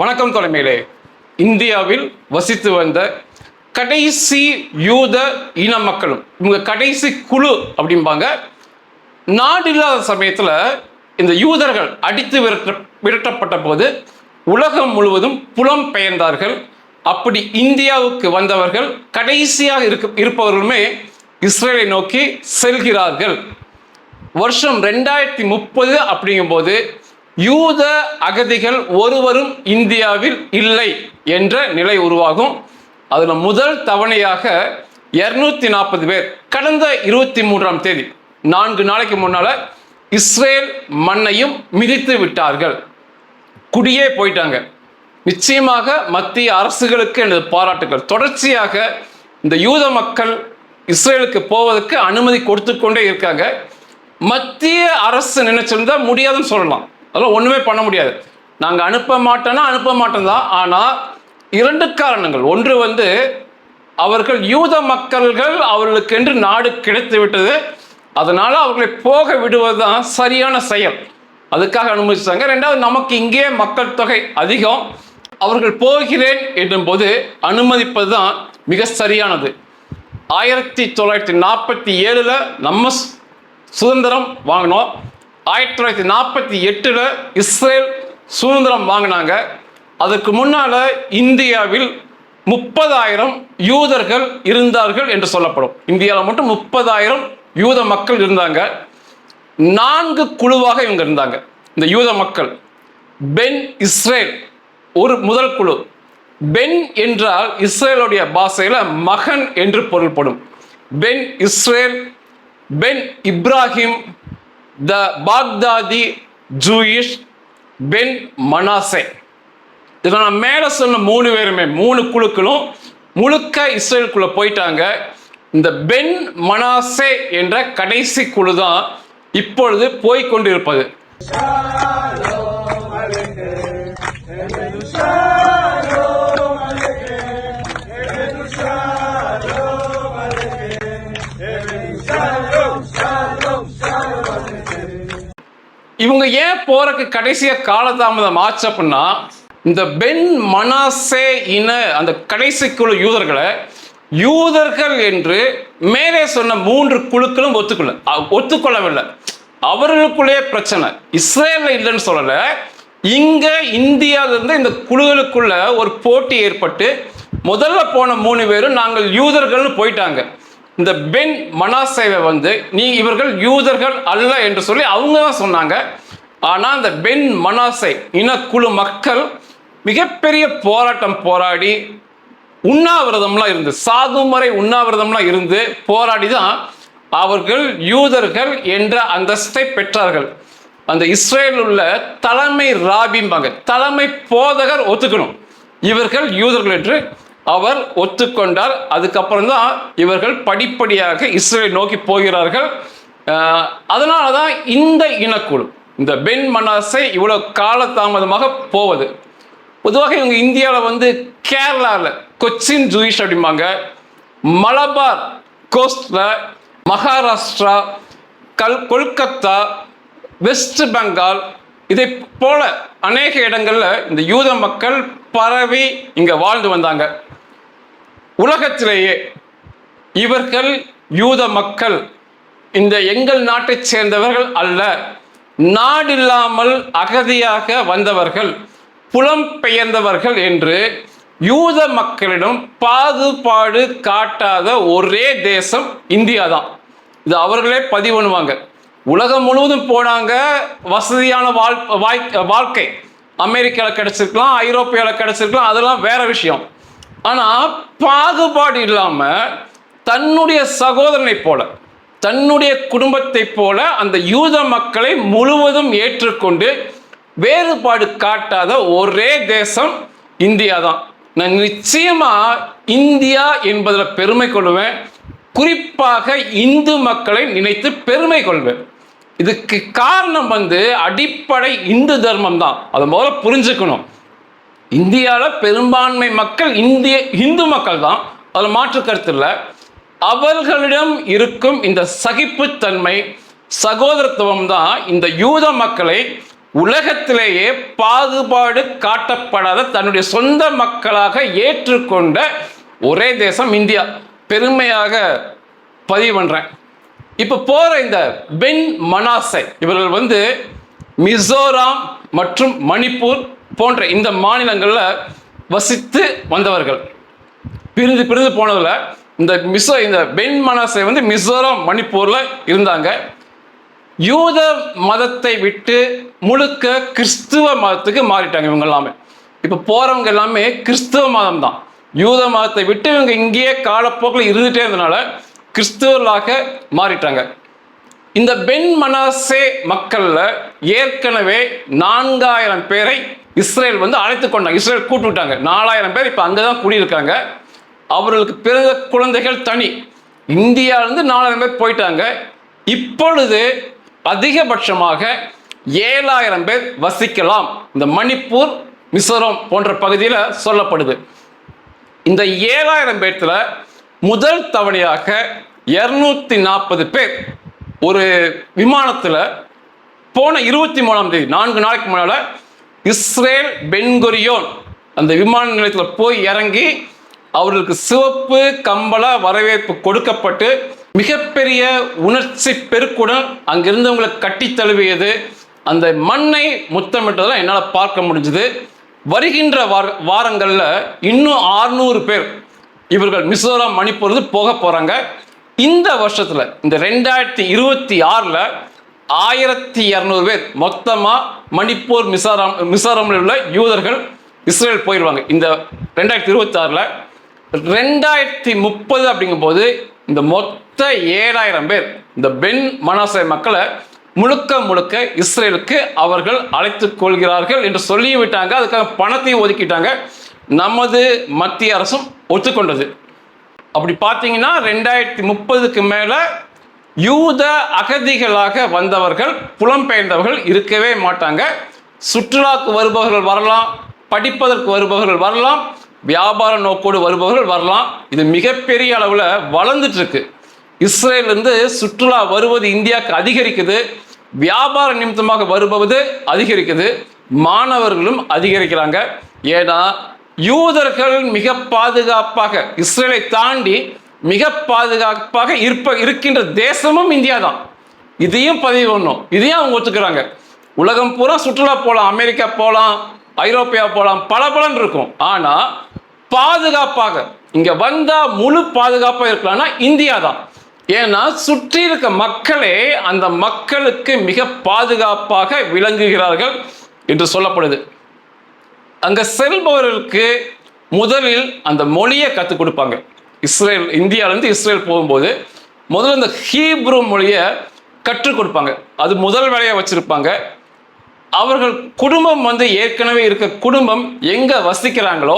வணக்கம் தலைமையிலே. இந்தியாவில் வசித்து வந்த கடைசி யூத இன மக்களும் இவங்க கடைசி குழு அப்படிம்பாங்க. நாடு இல்லாத சமயத்தில் இந்த யூதர்கள் அடித்து விரட்டப்பட்ட போது உலகம் முழுவதும் புலம் பெயர்ந்தார்கள். அப்படி இந்தியாவுக்கு வந்தவர்கள் கடைசியாக இருப்பவர்களுமே இஸ்ரேலை நோக்கி செல்கிறார்கள். வருஷம் 2030 அப்படிங்கும் போது யூத அகதிகள் ஒருவரும் இந்தியாவில் இல்லை என்ற நிலை உருவாகும். அதில் முதல் தவணையாக 240 பேர் கடந்த 23ஆம் தேதி 4 நாளைக்கு முன்னால இஸ்ரேல் மண்ணையும் மிதித்து விட்டார்கள். குடியே போயிட்டாங்க. நிச்சயமாக மத்திய அரசுகளுக்கு எனது பாராட்டுகள். தொடர்ச்சியாக இந்த யூத மக்கள் இஸ்ரேலுக்கு போவதற்கு அனுமதி கொடுத்து கொண்டே இருக்காங்க. மத்திய அரசு நினைச்சிருந்தா முடியாதுன்னு சொல்லலாம். அதெல்லாம் ஒண்ணுமே பண்ண முடியாது. நாங்க அனுப்ப மாட்டோம் தான். ஆனா 2 காரணங்கள். ஒன்று அவர்கள் யூத மக்கள்கள் அவர்களுக்கு என்று நாடு கிடைத்து விட்டது. அதனால அவர்களை போக விடுவதுதான் சரியான செயல். அதுக்காக அனுமதிச்சாங்க. 2வது, நமக்கு இங்கே மக்கள் தொகை அதிகம். அவர்கள் போகிறேன் என்னும் போது அனுமதிப்பது தான் மிக சரியானது. 1947 நம்ம சுதந்திரம் வாங்கினோம். 1948 இஸ்ரேல் சுதந்திரம் வாங்கினாங்க. அதற்கு முன்னால இந்தியாவில் 30,000 யூதர்கள் இருந்தார்கள் என்று சொல்லப்படும். இந்தியாவில் மட்டும் 30,000 யூத மக்கள் இருந்தாங்க. 4 குழுவாக இவங்க இருந்தாங்க. இந்த யூத மக்கள் பென் இஸ்ரேல் ஒரு முதல் குழு. பென் என்றால் இஸ்ரேலுடைய பாஷையில மகன் என்று பொருள்படும். பென் இஸ்ரேல், பென் இப்ராஹிம், த பாக்தாதி ஜூயிஷ், பென் மனாசே. இதை நான் மேலே சொன்ன 3 பேருமே 3 குழுக்களும் முழுக்க இஸ்ரேலுக்குள்ள போயிட்டாங்க. இந்த பென் மனாசே என்ற கடைசி குழு தான் இப்பொழுது போய்கொண்டிருப்பது. இவங்க ஏன் போறதுக்கு கடைசியா காலதாமதம் ஆச்சு அப்படின்னா, இந்த பென் மனாசே இன அந்த கடைசி குழு யூதர்களை யூதர்கள் என்று மேலே சொன்ன 3 குழுக்களும் ஒத்துக்கொள்ளவில்லை. அவர்களுக்குள்ளே பிரச்சனை. இஸ்ரேல்ல இல்லைன்னு சொல்லல, இங்க இந்தியாவிலிருந்து இந்த குழுக்களுக்குள்ள ஒரு போட்டி ஏற்பட்டு முதல்ல போன 3 பேரும் நாங்கள் யூதர்கள்னு போயிட்டாங்க. இந்த பென் மனாசேவை இவர்கள் யூதர்கள் அல்ல என்று சொல்லி அவங்க தான் சொன்னாங்க. ஆனா இந்த பென் மனாசே இனக்குழு மக்கள் மிகப்பெரிய போராட்டம் போராடி உண்ணாவிரதம்லாம் இருந்து, சாதுமறை உண்ணாவிரதம்லாம் இருந்து போராடி தான் அவர்கள் யூதர்கள் என்ற அந்தஸ்தை பெற்றார்கள். அந்த இஸ்ரேல் உள்ள தலைமை ராபிம்பாங்க, தலைமை போதகர் ஒத்துக்கணும் இவர்கள் யூதர்கள் என்று அவர் ஒத்துக்கொண்டார். அதுக்கப்புறம் தான் இவர்கள் படிப்படியாக இஸ்ரேலை நோக்கி போகிறார்கள். அதனால தான் இந்த இனக்குழு, இந்த பென் மனாசே இவ்வளவு காலதாமதமாக போவது. பொதுவாக இவங்க இந்தியாவில் கேரளாவில் கொச்சின் ஜூயிஷ் அப்படிம்பாங்க, மலபார் கோஸ்ட்ல, மகாராஷ்டிரா, கொல்கத்தா, வெஸ்ட் பெங்கால், இதை போல அநேக இடங்கள்ல இந்த யூத மக்கள் பரவி இங்க வாழ்ந்து வந்தாங்க. உலகத்திலேயே இவர்கள் யூத மக்கள் இந்த எங்கள் நாட்டை சேர்ந்தவர்கள் அல்ல, நாடில்லாமல் அகதியாக வந்தவர்கள், புலம் பெயர்ந்தவர்கள் என்று யூத மக்களிடம் பாகுபாடு காட்டாத ஒரே தேசம் இந்தியா தான். இது அவர்களே பதிவு பண்ணுவாங்க. உலகம் முழுவதும் போனாங்க. வசதியான வாழ்க்கை அமெரிக்காவில் கிடைச்சிருக்கலாம், ஐரோப்பியாவில் கிடைச்சிருக்கலாம், அதெல்லாம் வேற விஷயம். ஆனா பாகுபாடு இல்லாம தன்னுடைய சகோதரனை போல, தன்னுடைய குடும்பத்தை போல அந்த யூத மக்களை முழுவதும் ஏற்றுக்கொண்டு வேறுபாடு காட்டாத ஒரே தேசம் இந்தியா தான். நான் நிச்சயமா இந்தியா என்பதில் பெருமை கொள்வேன். குறிப்பாக இந்து மக்களை நினைத்து பெருமை கொள்வேன். இதுக்கு காரணம் அடிப்படை இந்து தர்மம் தான். அதை முதல்ல புரிஞ்சுக்கணும். இந்தியாவில் பெரும்பான்மை மக்கள் இந்து மக்கள் தான், அதில் மாற்று கருத்து இல்லை. அவர்களிடம் இருக்கும் இந்த சகிப்புத்தன்மை, சகோதரத்துவம் தான் இந்த யூத மக்களை உலகத்திலேயே பாகுபாடு காட்டப்படாத தன்னுடைய சொந்த மக்களாக ஏற்றுக்கொண்ட ஒரே தேசம் இந்தியா. பெருமையாக பதிவு பண்றேன். இப்ப போற இந்த பென் மனாசே இவர்கள் மிசோராம் மற்றும் மணிப்பூர் போன்ற இந்த மாநிலங்கள்ல வசித்து வந்தவர்கள். பிரிந்து பிரிந்து போனதுல இந்த பென் மனாசே மிசோராம் மணிப்பூர்ல இருந்தாங்க. யூத மதத்தை விட்டு முழுக்க கிறிஸ்துவ மதத்துக்கு மாறிட்டாங்க இவங்க எல்லாமே. இப்ப போறவங்க எல்லாமே கிறிஸ்துவ மதம் தான். யூத மதத்தை விட்டு இவங்க இங்கேயே காலப்போக்கில் இருந்துட்டே இருந்தனால கிறிஸ்துவர்களாக மாறிட்டாங்க. இந்த பென் மனாசே மக்கள்ல ஏற்கனவே 4000 பேரை இஸ்ரேல் அழைத்து கொண்டாங்க. இஸ்ரேல் கூட்டு விட்டாங்க. 4000 பேர் இப்ப அங்கதான் குடியிருக்காங்க. அவர்களுக்கு பிறந்த குழந்தைகள் தனி. இந்தியாவிலிருந்து 4000 பேர் போயிட்டாங்க. இப்பொழுது அதிகபட்சமாக 7000 பேர் வசிக்கலாம் இந்த மணிப்பூர், மிசோரம் போன்ற பகுதியில் சொல்லப்படுது. இந்த 7000 பேர்த்துல முதல் தவணையாக 240 பேர் ஒரு விமானத்தில் போன 23ஆம் தேதி 4 நாளைக்கு முன்னால இஸ்ரேல் பென்குரியோன் அந்த விமான நிலையத்தில் போய் இறங்கி அவர்களுக்கு சிவப்பு கம்பள வரவேற்பு கொடுக்கப்பட்டு மிகப்பெரிய உணர்ச்சி பெருக்குடன் அங்கிருந்தவங்களை கட்டி தழுவியது, அந்த மண்ணை முத்தமிட்டதெல்லாம் என்னால் பார்க்க முடிஞ்சது. வருகின்ற வாரங்களில் இன்னும் 600 பேர் இவர்கள் மிசோரம் மணிப்பூர் போக போறாங்க. இந்த வருஷத்துல இந்த 2026ல் 1200 பேர் மொத்தமா மணிப்பூர் மிசோரமில் உள்ள யூதர்கள் இஸ்ரேல் போயிடுவாங்க. இந்த 2026ல் 2030 அப்படிங்கும் போது இந்த மொத்த 7000 பேர் இந்த பென் மனாசே மக்களை முழுக்க முழுக்க இஸ்ரேலுக்கு அவர்கள் அழைத்துக் கொள்கிறார்கள் என்று சொல்லிவிட்டாங்க. அதுக்காக பணத்தையும் ஒதுக்கிட்டாங்க. நமது மத்திய அரசும் ஒத்துக்கொண்டது. அப்படி பார்த்தீங்கன்னா 2030க்கு மேல யூத அகதிகளாக வந்தவர்கள், புலம்பெயர்ந்தவர்கள் இருக்கவே மாட்டாங்க. சுற்றுலாக்கு வருபவர்கள் வரலாம், படிப்பதற்கு வருபவர்கள் வரலாம், வியாபார நோக்கோடு வருபவர்கள் வரலாம். இது மிகப்பெரிய அளவில் வளர்ந்துட்டு இருக்கு. இஸ்ரேல் இருந்து சுற்றுலா வருவது இந்தியாவுக்கு அதிகரிக்குது, வியாபார நிமித்தமாக வருவது அதிகரிக்குது, மாணவர்களும் அதிகரிக்கிறாங்க. ஏன்னா யூதர்கள் மிக பாதுகாப்பாக இஸ்ரேலை தாண்டி மிக பாதுகாப்பாக இருக்கின்ற தேசமும் இந்தியா தான். இதையும் பதிவு பண்ணணும். இதையும் அவங்க ஒத்துக்கிறாங்க. உலகம் பூரா சுற்றுலா போகலாம், அமெரிக்கா போகலாம், ஐரோப்பியா போகலாம், பல இருக்கும். ஆனா பாதுகாப்பாக இங்க வந்தா முழு பாதுகாப்பாக இருக்கலாம்னா இந்தியா தான். ஏன்னா சுற்றி இருக்க மக்களே அந்த மக்களுக்கு மிக பாதுகாப்பாக விளங்குகிறார்கள் என்று சொல்லப்படுது. அங்க செல்பவர்களுக்கு முதலில் அந்த மொழியை கற்றுக் கொடுப்பாங்க. இந்தியாவிலிருந்து இஸ்ரேல் போகும்போது முதல்ல இந்த ஹீப்ரு மொழியை கற்றுக் கொடுப்பாங்க. அது முதல் வேலையை வச்சிருப்பாங்க. அவர்கள் குடும்பம் ஏற்கனவே இருக்க குடும்பம் எங்க வசிக்கிறாங்களோ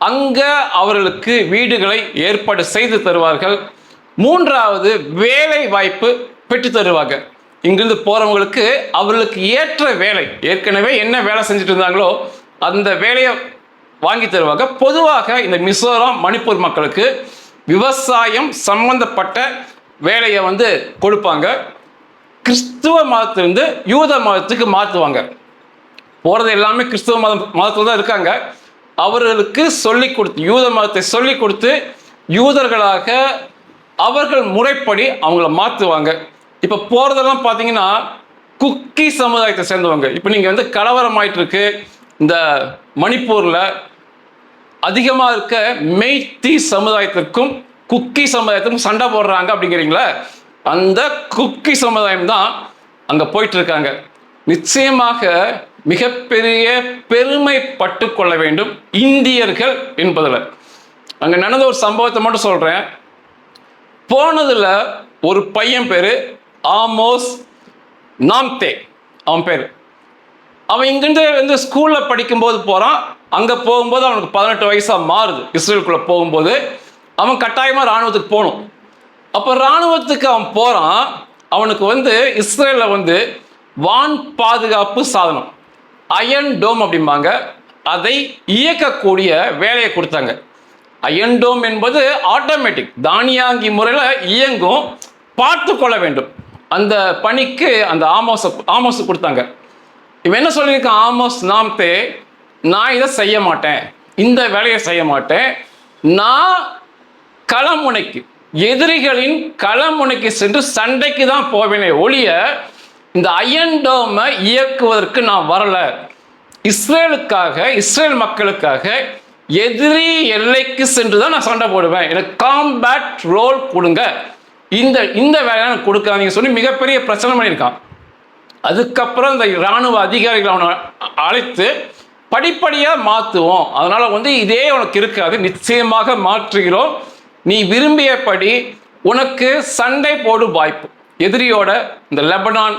அங்க அவர்களுக்கு வீடுகளை ஏற்பாடு செய்து தருவார்கள். 3வது வேலை வாய்ப்பு பெற்று தருவாங்க. இங்கிருந்து போறவங்களுக்கு அவர்களுக்கு ஏற்ற வேலை, ஏற்கனவே என்ன வேலை செஞ்சுட்டு இருந்தாங்களோ அந்த வேலையை வாங்கி தருவாங்க. பொதுவாக இந்த மிசோரம் மணிப்பூர் மக்களுக்கு விவசாயம் சம்பந்தப்பட்ட வேலையை கொடுப்பாங்க. கிறிஸ்துவ மதத்திலிருந்து யூத மதத்துக்கு மாற்றுவாங்க. போறது எல்லாமே கிறிஸ்துவ மதத்தில் தான் இருக்காங்க. அவர்களுக்கு சொல்லிக் கொடுத்து, யூத மதத்தை சொல்லிக் கொடுத்து யூதர்களாக அவர்கள் முறைப்படி அவங்கள மாற்றுவாங்க. இப்போ போறதெல்லாம் பார்த்தீங்கன்னா குக்கி சமுதாயத்தை சேர்ந்தவங்க. இப்போ நீங்க கலவரம் ஆயிட்டு இருக்கு இந்த மணிப்பூர்ல, அதிகமாக இருக்க மெய்த்தி சமுதாயத்திற்கும் குக்கி சமுதாயத்திற்கும் சண்டை போடுறாங்க அப்படிங்கிறீங்களா, அந்த குக்கி சமுதாயம் தான் அங்க போயிட்டு இருக்காங்க. நிச்சயமாக மிகப்பெரிய பெருமைப்பட்டு கொள்ள வேண்டும் இந்தியர்கள் என்பதில். அங்க நடந்த ஒரு சம்பவத்தை மட்டும் சொல்றேன். போனதுல ஒரு பையன் பேரு ஆமோஸ் நாம்தே, அவன் பேரு. அவன் இங்கிருந்து ஸ்கூல்ல படிக்கும்போது போறான். அங்க போகும்போது அவனுக்கு 18 வயசா மாறுது. இஸ்ரேலுக்குள்ள போகும்போது அவன் கட்டாயமா இராணுவத்துக்கு போகணும். அப்போ இராணுவத்துக்கு அவன் போறான். அவனுக்கு இஸ்ரேல்ல வான் பாதுகாப்பு சாதனம், அயன் டோம் அப்படிம்பாங்க, அதை இயக்கக்கூடிய வேலையை கொடுத்தாங்க. அயன் டோம் என்பது ஆட்டோமேட்டிக், தானியாங்கி முறையில் இயங்கும், பார்த்து கொள்ள வேண்டும். அந்த பணிக்கு அந்த ஆமோஸ் கொடுத்தாங்க. இவன் என்ன சொல்லியிருக்கான் ஆமோஸ் நாம்தே, நான் இதை செய்ய மாட்டேன், இந்த வேலையை செய்ய மாட்டேன், நான் களமுனைக்கு, எதிரிகளின் களமுனைக்கு சென்று சண்டைக்கு தான் போவேனே ஒழிய இந்த அயன் டோமை இயக்குவதற்கு நான் வரல. இஸ்ரேலுக்காக, இஸ்ரேல் மக்களுக்காக எதிரி எல்லைக்கு சென்று தான் நான் சண்டை போடுவேன், எனக்கு காம்பேட் ரோல் கொடுங்க, இந்த வேலையை நான் கொடுக்காதீங்க சொல்லி மிகப்பெரிய பிரச்சனை பண்ணியிருக்கான். அதுக்கப்புறம் இந்த இராணுவ அதிகாரிகளை அவனை அழைத்து படிப்படியாக மாற்றுவோம், அதனால் இதே உனக்கு இருக்காது, நிச்சயமாக மாற்றுகிறோம், நீ விரும்பியபடி உனக்கு சண்டை போடும் வாய்ப்பு, எதிரியோட இந்த லெபனான்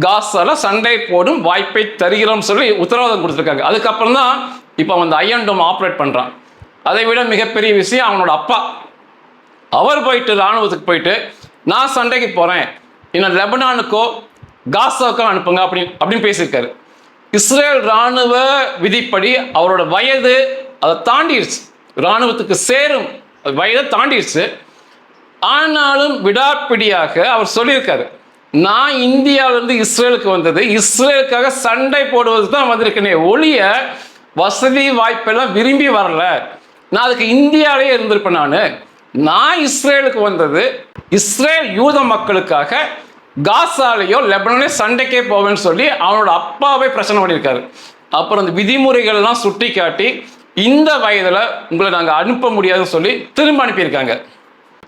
காசால சண்டை போடும் வாய்ப்பை தருகிறோம் சொல்லி உத்தரவாதம் கொடுத்துருக்காங்க. அதுக்கப்புறம் தான் இப்போ அவன் அந்த அயன் டோம் ஆப்ரேட் பண்ணுறான். அதை விட மிகப்பெரிய விஷயம், அவனோட அப்பா அவர் போயிட்டு இராணுவத்துக்கு போயிட்டு நான் சண்டைக்கு போகிறேன், இன்னும் லெபனானுக்கோ காசாவுக்கோ அனுப்புங்க அப்படின்னு பேசியிருக்காரு. இஸ்ரேல் இராணுவ விதிப்படி அவரோட வயது அதை தாண்டிடுச்சு, இராணுவத்துக்கு சேரும் வயதை தாண்டிடுச்சு. ஆனாலும் விடாப்பிடியாக அவர் சொல்லியிருக்காரு, நான் இந்தியாவிலிருந்து இஸ்ரேலுக்கு வந்தது இஸ்ரேலுக்காக சண்டை போடுவது தான் வந்திருக்கேனே ஒழிய வசதி வாய்ப்பெல்லாம் விரும்பி வரல, நான் அதுக்கு இந்தியாவிலேயே இருந்திருப்பேன், நான் இஸ்ரேலுக்கு வந்தது இஸ்ரேல் யூத மக்களுக்காக காசாலேயோ லெபனானே சண்டைக்கே போவேன்னு சொல்லி அவனோட அப்பாவை பிரச்சனை பண்ணியிருக்காரு. அப்புறம் அந்த விதிமுறைகள்லாம் சுட்டி காட்டி இந்த வயதில் உங்களை நாங்கள் அனுப்ப முடியாதுன்னு சொல்லி திரும்ப அனுப்பியிருக்காங்க.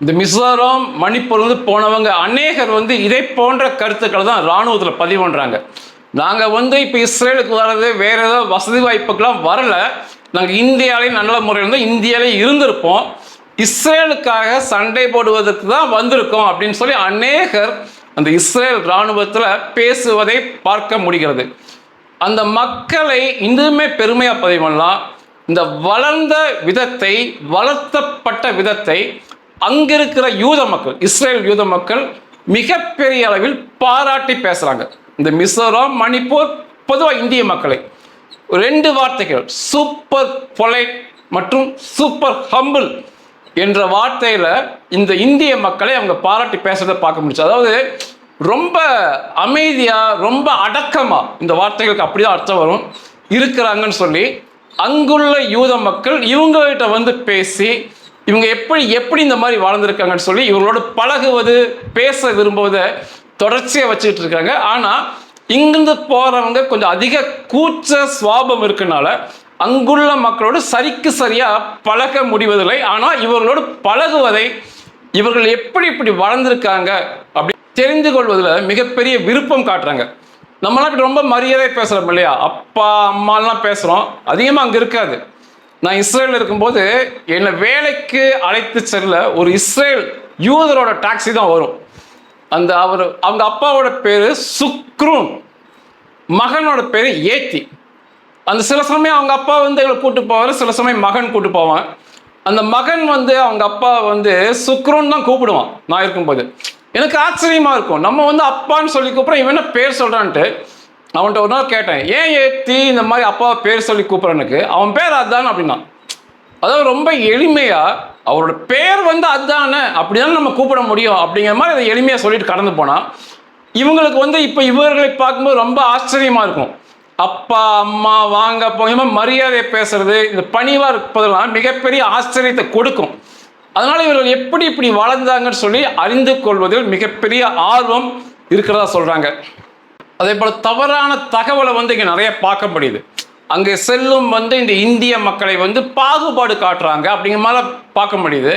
இந்த மிசோரம் மணிப்பூர் போனவங்க அநேகர் இதை போன்ற கருத்துக்களை தான் இராணுவத்தில் பதிவு பண்ணுறாங்க. நாங்கள் இப்போ இஸ்ரேலுக்கு வர்றது வேற ஏதோ வசதி வாய்ப்புக்கெல்லாம் வரல, நாங்கள் இந்தியாவிலே நல்ல முறையில் இந்தியாவிலே இருந்திருப்போம், இஸ்ரேலுக்காக சண்டை போடுவதற்கு தான் வந்திருக்கோம் அப்படின்னு சொல்லி அநேகர் அந்த இஸ்ரேல் இராணுவத்தில் பேசுவதை பார்க்க முடிகிறது. அந்த மக்களை இன்னுமே பெருமையாக பதிவு பண்ணலாம். இந்த வளர்ந்த விதத்தை, வளர்த்தப்பட்ட விதத்தை அங்கிருக்கிற யூத மக்கள், இஸ்ரேல் யூத மக்கள் மிகப்பெரிய அளவில் பாராட்டி பேசுகிறாங்க. இந்த மிசோரம் மணிப்பூர் பொதுவாக இந்திய மக்களை 2 வார்த்தைகள் சூப்பர் பொலைட் மற்றும் சூப்பர் ஹம்பிள் என்ற வார்த்தையில் இந்த இந்திய மக்களை அவங்க பாராட்டி பேசுறதை பார்க்க முடிச்சு. அதாவது ரொம்ப அமைதியாக, ரொம்ப அடக்கமாக, இந்த வார்த்தைகளுக்கு அப்படிதான் அர்த்தம் வரும், இருக்கிறாங்கன்னு சொல்லி அங்குள்ள யூத மக்கள் இவங்ககிட்ட பேசி இவங்க எப்படி இந்த மாதிரி வாழ்ந்திருக்காங்கன்னு சொல்லி இவங்களோட பழகுவது, பேச விரும்புவதை தொடர்ச்சியாக வச்சுக்கிட்டு இருக்காங்க. ஆனால் இங்கிருந்து போகிறவங்க கொஞ்சம் அதிக கூச்ச சுவாபம் இருக்கனால அங்குள்ள மக்களோடு சரிக்கு சரியாக பழக முடிவதில்லை. ஆனால் இவர்களோடு பழகுவதை, இவர்கள் இப்படி வளர்ந்துருக்காங்க அப்படி தெரிந்து கொள்வதில் மிகப்பெரிய விருப்பம் காட்டுறாங்க. நம்மளாம் இப்படி ரொம்ப மரியாதை பேசுகிறோம் இல்லையா, அப்பா அம்மாலாம் பேசுகிறோம், அதிகமாக அங்கே இருக்காது. நான் இஸ்ரேலில் இருக்கும்போது என்னை வேலைக்கு அழைத்து செல்ல ஒரு இஸ்ரேல் யூதரோட டாக்ஸி தான் வரும். அவங்க அப்பாவோட பேர் சுக்ரூன், மகனோட பேர் ஏத்தி. அந்த சில சமயம் அவங்க அப்பா எங்களை கூட்டு போவார், சில சமயம் மகன் கூட்டு போவான். அந்த மகன் அவங்க அப்பா சுக்ரூன் தான் கூப்பிடுவான். நான் இருக்கும்போது எனக்கு ஆச்சரியமா இருக்கும், நம்ம அப்பான்னு சொல்லி கூப்பிட்றோம், இவன் என்ன பேர் சொல்றான்ட்டு. அவன்கிட்ட ஒரு நாள் கேட்டேன், ஏன் ஏத்தி இந்த மாதிரி அப்பாவை பேர் சொல்லி கூப்பிட்றனுக்கு, அவன் பேர் அதுதான் அப்படின்னா. அதாவது ரொம்ப எளிமையா அவரோட பேர் அதுதானே, அப்படிதான் நம்ம கூப்பிட முடியும் அப்படிங்கிற மாதிரி அதை எளிமையா சொல்லிட்டு கடந்து போனா, இவங்களுக்கு இப்போ இவர்களை பார்க்கும்போது ரொம்ப ஆச்சரியமா இருக்கும். அப்பா அம்மா வாங்க போங்க மரியாதை பேசுறது, இந்த பணிவா இருப்பதெல்லாம் மிகப்பெரிய ஆச்சரியத்தை கொடுக்கும். அதனால இவர்கள் இப்படி வளர்ந்தாங்கன்னு சொல்லி அறிந்து கொள்வதில் மிகப்பெரிய ஆர்வம் இருக்கிறதா சொல்றாங்க. அதே போல தவறான தகவலை இங்க நிறைய பார்க்க முடியுது. அங்கே செல்லும் இந்த இந்திய மக்களை பாகுபாடு காட்டுறாங்க அப்படிங்கிற மாதிரி பார்க்க முடியுது.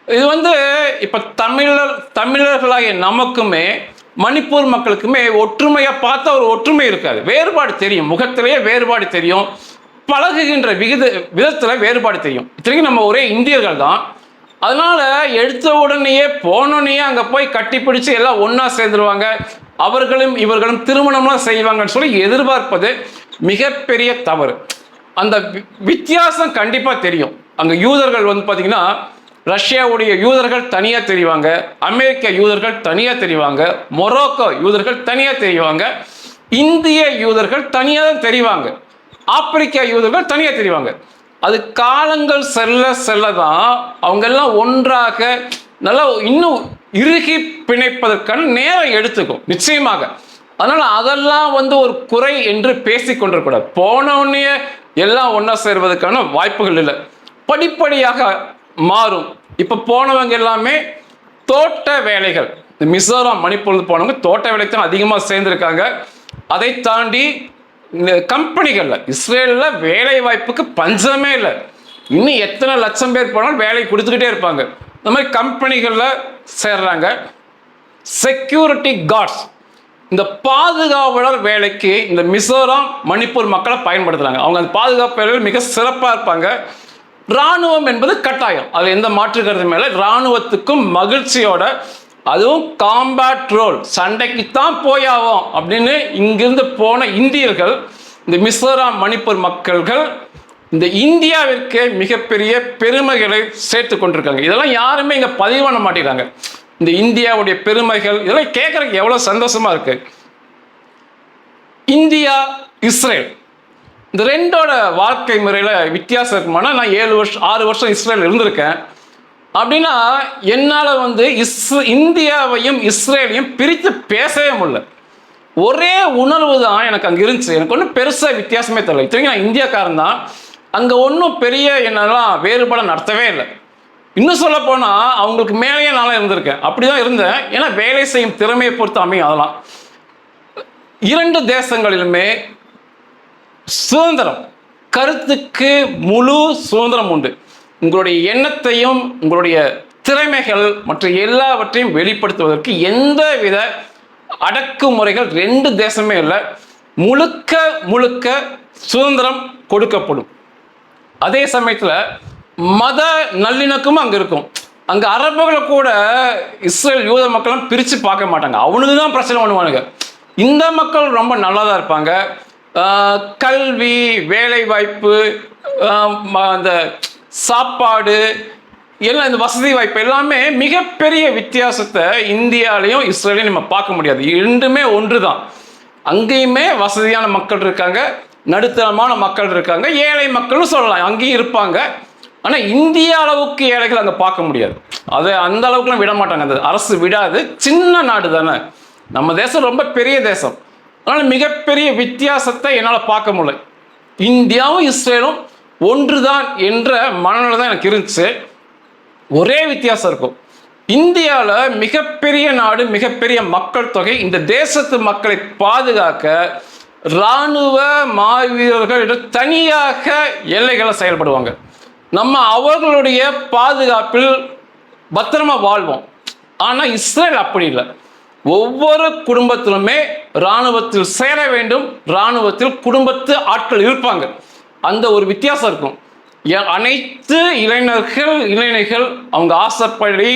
இது இப்போ தமிழர்களாகிய நமக்குமே மணிப்பூர் மக்களுக்குமே ஒற்றுமையை பார்த்தா ஒரு ஒற்றுமை இருக்காது, வேறுபாடு தெரியும், முகத்திலேயே வேறுபாடு தெரியும், பழகுகின்ற விதத்தில் வேறுபாடு தெரியும். இத்தனைக்கும் நம்ம ஒரே இந்தியர்கள் தான். அதனால எடுத்த உடனேயே போனோடனே அங்கே போய் கட்டி பிடிச்சு எல்லாம் ஒன்றா சேர்ந்துருவாங்க, அவர்களும் இவர்களும் திருமணம்லாம் செய்வாங்கன்னு சொல்லி எதிர்பார்ப்பது மிகப்பெரிய தவறு. அந்த வித்தியாசம் கண்டிப்பாக தெரியும். அங்கே யூதர்கள் பார்த்தீங்கன்னா ரஷ்யாவுடைய யூதர்கள் தனியாக தெரிவாங்க, அமெரிக்க யூதர்கள் தனியாக தெரிவாங்க, மொரோக்கோ யூதர்கள் தனியாக தெரிவாங்க, இந்திய யூதர்கள் தனியாக தான் தெரிவாங்க, ஆப்பிரிக்கா யூதர்கள் தனியாக தெரிவாங்க. அது காலங்கள் செல்ல செல்ல தான் அவங்கெல்லாம் ஒன்றாக நல்லா இன்னும் இறுகி பிணைப்பதற்கான நேரம் எடுத்துக்கும். நிச்சயமாக அதனால அதெல்லாம் வந்து ஒரு குறை என்று பேசிக் கொண்டிருக்கூடாது. போன உடனே எல்லாம் ஒன்றா சேர்வதற்கான வாய்ப்புகள் இல்லை, படிப்படியாக மாறும். இப்போ போனவங்க எல்லாமே தோட்ட வேலைகள், இந்த மிசோரம் மணிப்பூர் போனவங்க தோட்ட வேலைக்கு தான் அதிகமாக சேர்ந்துருக்காங்க. அதை தாண்டி கம்பெனிகளில் இஸ்ரேலில் வேலை வாய்ப்புக்கு பஞ்சமே இல்லை. இன்னும் எத்தனை லட்சம் பேர் போனாலும் வேலை கொடுத்துக்கிட்டே இருப்பாங்க. இந்த மாதிரி கம்பெனிகளில் சேர்றாங்க. செக்யூரிட்டி கார்ட்ஸ், இந்த பாதுகாவலர் வேலைக்கு இந்த மிசோரம் மணிப்பூர் மக்களை பயன்படுத்துகிறாங்க. அவங்க அந்த பாதுகாப்பு வேலைகள் மிக சிறப்பாக இருப்பாங்க. இராணுவம் என்பது கட்டாயம், அது எந்த மாற்று கருத்து மேலே. இராணுவத்துக்கும் மகிழ்ச்சியோட, அதுவும் காம்பேட் ரோல், சண்டைக்குத்தான் போயாவோம் அப்படின்னு இங்கிருந்து போன இந்தியர்கள், இந்த மிசோரம் மணிப்பூர் மக்கள்கள் இந்த இந்தியாவிற்கு மிகப்பெரிய பெருமைகளை சேர்த்து கொண்டிருக்காங்க. இதெல்லாம் யாருமே இங்கே பதிவு பண்ண மாட்டேங்கிறாங்க. இந்த இந்தியாவுடைய பெருமைகள் இதெல்லாம் கேட்கறதுக்கு எவ்வளோ சந்தோஷமா இருக்கு. இந்தியா இஸ்ரேல் இந்த ரெண்டோட வாழ்க்கை முறையில் வித்தியாசம் இருக்குமானா, நான் 6 வருஷம் இஸ்ரேல் இருந்திருக்கேன். அப்படின்னா என்னால் வந்து இந்தியாவையும் இஸ்ரேலையும் பிரித்து பேசவே முடியல. ஒரே உணர்வு தான் எனக்கு அங்கே இருந்துச்சு. எனக்கு ஒன்றும் பெருசாக வித்தியாசமே தெரியல. இத்தனைக்கும் நான் இந்தியாக்காரன் தான். அங்கே ஒன்றும் பெரிய என்னெல்லாம் வேறுபாடு நடத்தவே இல்லை. இன்னும் சொல்ல போனால் அவங்களுக்கு மேலேயே நான் இருந்திருக்கேன். அப்படி தான் இருந்தேன். ஏன்னா வேலை செய்யும் திறமையை பொறுத்து அமையும். அதெல்லாம் இரண்டு தேசங்களிலுமே சுதந்திரம், கருத்துக்கு முழு சுதந்திரம் உண்டு. உங்களுடைய எண்ணத்தையும் உங்களுடைய திறமைகள் மற்ற எல்லாவற்றையும் வெளிப்படுத்துவதற்கு எந்தவித அடக்குமுறைகள் ரெண்டு தேசமே இல்லை. முழுக்க முழுக்க சுதந்திரம் கொடுக்கப்படும். அதே சமயத்தில் மத நல்லிணக்கமும் அங்கே இருக்கும். அங்கே அரபுகளை கூட இஸ்ரேல் யூத மக்களும் பிரித்து பார்க்க மாட்டாங்க. அவனுக்கு தான் பிரச்சனை பண்ணுவானுங்க. இந்த மக்கள் ரொம்ப நல்லா தான் இருப்பாங்க. கல்வி, வேலை வாய்ப்பு, அந்த சாப்பாடு எல்லாம், இந்த வசதி வாய்ப்பு எல்லாமே மிகப்பெரிய வித்தியாசத்தை இந்தியாலையும் இஸ்ரேலையும் நம்ம பார்க்க முடியாது. இரண்டுமே ஒன்று தான். அங்கேயுமே வசதியான மக்கள் இருக்காங்க, நடுத்தரமான மக்கள் இருக்காங்க, ஏழை மக்கள்னு சொல்லலாம், அங்கேயும் இருப்பாங்க. ஆனால் இந்திய அளவுக்கு ஏழைகள் அங்கே பார்க்க முடியாது. அதை அந்த அளவுக்குலாம் விட மாட்டாங்க, அந்த அரசு விடாது. சின்ன நாடு தானே, நம்ம தேசம் ரொம்ப பெரிய தேசம். அதனால் மிகப்பெரிய வித்தியாசத்தை என்னால் பார்க்க முடியல. இந்தியாவும் இஸ்ரேலும் ஒன்று தான் என்ற மனநிலை தான் எனக்கு இருந்துச்சு. ஒரே வித்தியாசம் இருக்கும். இந்தியாவில் மிகப்பெரிய நாடு, மிகப்பெரிய மக்கள் தொகை. இந்த தேசத்து மக்களை பாதுகாக்க இராணுவ மாவீரர்கள் தனியாக எல்லைகளை செயல்படுவாங்க. நம்ம அவர்களுடைய பாதுகாப்பில் பத்திரமா வாழ்வோம். ஆனால் இஸ்ரேல் அப்படி இல்லை. ஒவ்வொரு குடும்பத்திலுமே இராணுவத்தில் சேர வேண்டும், இராணுவத்தில் குடும்பத்து ஆட்கள் இருப்பாங்க. அந்த ஒரு வித்தியாசம் இருக்கும். அனைத்து இளைஞர்கள் அவங்க ஆசைப்படி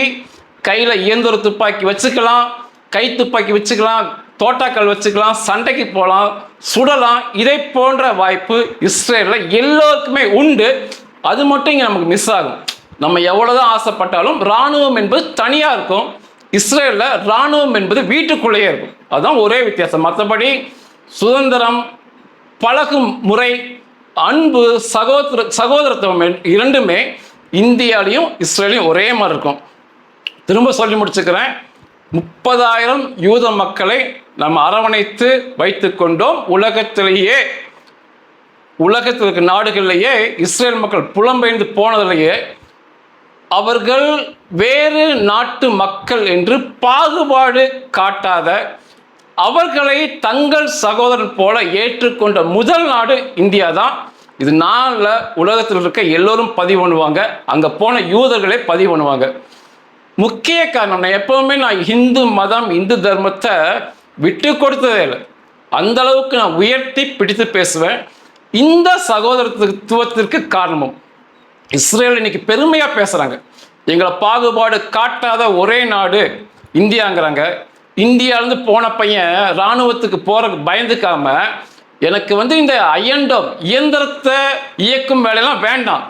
கையில் இயந்திர துப்பாக்கி வச்சுக்கலாம், கை துப்பாக்கி வச்சுக்கலாம், தோட்டாக்கள் வச்சுக்கலாம், சண்டைக்கு போகலாம், சுடலாம். இதை போன்ற வாய்ப்பு இஸ்ரேலில் எல்லோருக்குமே உண்டு. அது மட்டும் இங்கே நமக்கு மிஸ் ஆகும். நம்ம எவ்வளோதான் ஆசைப்பட்டாலும் இராணுவம் என்பது தனியாக இருக்கும். இஸ்ரேலில் இராணுவம் என்பது வீட்டுக்குள்ளேயே இருக்கும். அதுதான் ஒரே வித்தியாசம். மற்றபடி சுதந்திரம், பழகும் முறை, அன்பு, சகோதரத்துவம் இரண்டுமே இந்தியாலையும் இஸ்ரேலையும் ஒரே மாதிரி இருக்கும். திரும்ப சொல்லி முடிச்சுக்கிறேன். 30,000 யூத மக்களை நம்ம அரவணைத்து வைத்து கொண்டோம். உலகத்தில் இருக்க நாடுகளிலேயே இஸ்ரேல் மக்கள் புலம்பெயர்ந்து போனதிலேயே அவர்கள் வேறு நாட்டு மக்கள் என்று பாகுபாடு காட்டாத, அவர்களை தங்கள் சகோதரன் போல ஏற்றுக்கொண்ட முதல் நாடு இந்தியா தான். இது நாளில் உலகத்தில் இருக்க எல்லோரும் பதிவு பண்ணுவாங்க. அங்கே போன யூதர்களே பதிவு பண்ணுவாங்க. முக்கிய காரணம், நான் இந்து மதம், இந்து தர்மத்தை விட்டு கொடுத்ததே இல்லை. அந்த அளவுக்கு நான் உயர்த்தி பிடித்து பேசுவேன். இந்த சகோதரத்துவத்திற்கு காரணமும் இஸ்ரேல் இன்னைக்கு பெருமையா பேசுறாங்க. எங்களை பாகுபாடு காட்டாத ஒரே நாடு இந்தியாங்கிறாங்க. இந்தியாவிலேருந்து போன பையன் இராணுவத்துக்கு போறதுக்கு பயந்துக்காம, எனக்கு இந்த அயன்டோம் இயந்திரத்தை இயக்கும் வேலையெல்லாம் வேண்டாம்,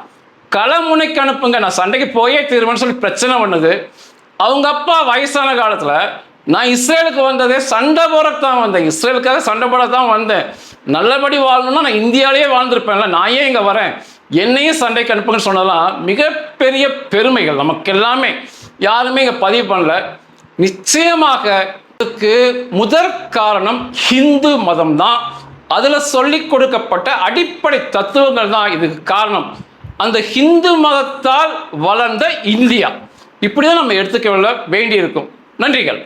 களமுனைக்கு அனுப்புங்க, நான் சண்டைக்கு போயே தீர்வேன்னு சொல்லி பிரச்சனை பண்ணுது. அவங்க அப்பா வயசான காலத்தில், நான் இஸ்ரேலுக்கு வந்ததே சண்டை போறதுக்கு தான் வந்தேன், இஸ்ரேலுக்காக சண்டை போட தான் வந்தேன், நல்லபடி வாழணும்னா நான் இந்தியாவிலேயே வாழ்ந்துருப்பேன்ல, நான் ஏன் இங்கே வரேன், என்னையும் சண்டைக்கு அனுப்புங்கன்னு சொன்னதெல்லாம் மிகப்பெரிய பெருமைகள். நமக்கு எல்லாமே யாருமே இங்கே பதிவு பண்ணல. நிச்சயமாக இதுக்கு முதற் காரணம் ஹிந்து மதம் தான். அதுல சொல்லிக் கொடுக்கப்பட்ட அடிப்படை தத்துவங்கள் தான் இதுக்கு காரணம். அந்த ஹிந்து மதத்தால் வளர்ந்த இந்தியா, இப்படிதான் நம்ம எடுத்துக்க வேண்டியிருக்கும். நன்றிகள்.